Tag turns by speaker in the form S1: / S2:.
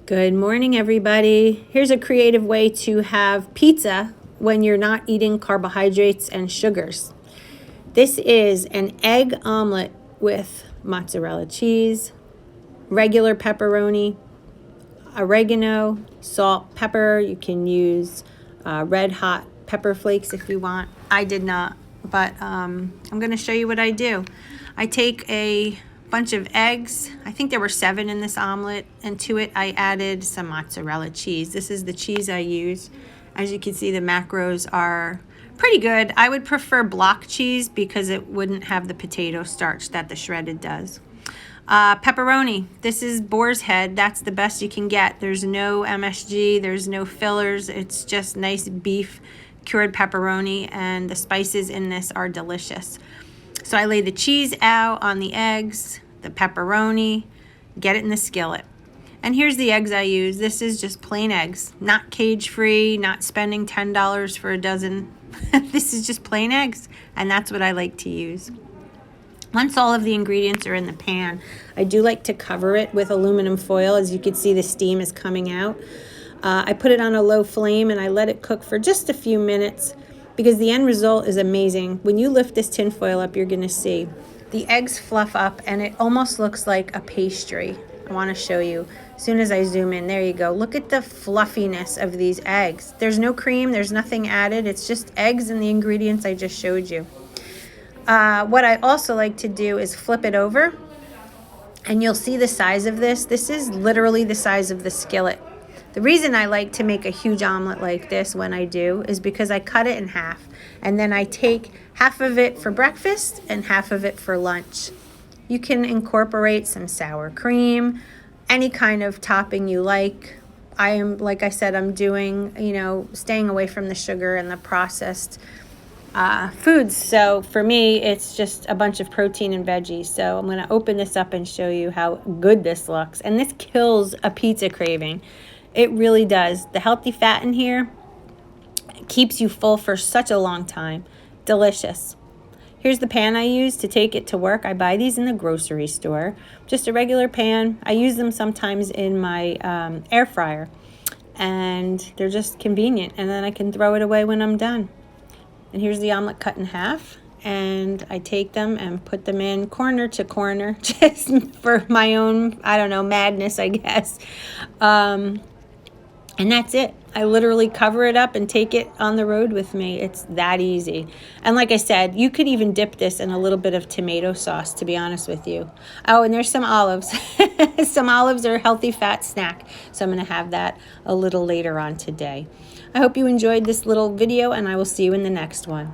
S1: Good morning, everybody. Here's a creative way to have pizza when you're not eating carbohydrates and sugars. This is an egg omelet with mozzarella cheese, regular pepperoni, oregano, salt, pepper. You can use red hot pepper flakes if you want. I did not, but I'm going to show you what I do. I take a bunch of eggs. I think there were 7 in this omelet, and to it I added some mozzarella cheese. This is the cheese I use. As you can see, the macros are pretty good. I would prefer block cheese because it wouldn't have the potato starch that the shredded does. Pepperoni. This is boar's head. That's the best you can get. There's no MSG, there's no fillers. It's just nice beef cured pepperoni, and the spices in this are delicious. So I lay the cheese out on the eggs, the pepperoni, get it in the skillet. And here's the eggs I use. This is just plain eggs, not cage-free, not spending $10 for a dozen. This is just plain eggs, and that's what I like to use. Once all of the ingredients are in the pan, I do like to cover it with aluminum foil. As you can see, the steam is coming out. I put it on a low flame and I let it cook for just a few minutes because the end result is amazing. When you lift this tin foil up, you're going to see the eggs fluff up and it almost looks like a pastry. I want to show you as soon as I zoom in. There you go. Look at the fluffiness of these eggs. There's no cream. There's nothing added. It's just eggs and the ingredients I just showed you. What I also like to do is flip it over, and you'll see the size of this. This is literally the size of the skillet. The reason I like to make a huge omelet like this when I do is because I cut it in half, and then I take half of it for breakfast and half of it for lunch. You can incorporate some sour cream, any kind of topping you like. I am, like I said, I'm doing, staying away from the sugar and the processed foods. So for me, it's just a bunch of protein and veggies. So I'm going to open this up and show you how good this looks. And this kills a pizza craving. It really does. The healthy fat in here keeps you full for such a long time. Delicious. Here's the pan I use to take it to work. I buy these in the grocery store. Just a regular pan. I use them sometimes in my air fryer. And they're just convenient. And then I can throw it away when I'm done. And here's the omelet cut in half, and I take them and put them in corner to corner just for my own, madness, I guess. And that's it. I literally cover it up and take it on the road with me. It's that easy. And like I said, you could even dip this in a little bit of tomato sauce, to be honest with you. Oh, and there's some olives. Some olives are a healthy fat snack, so I'm going to have that a little later on today. I hope you enjoyed this little video, and I will see you in the next one.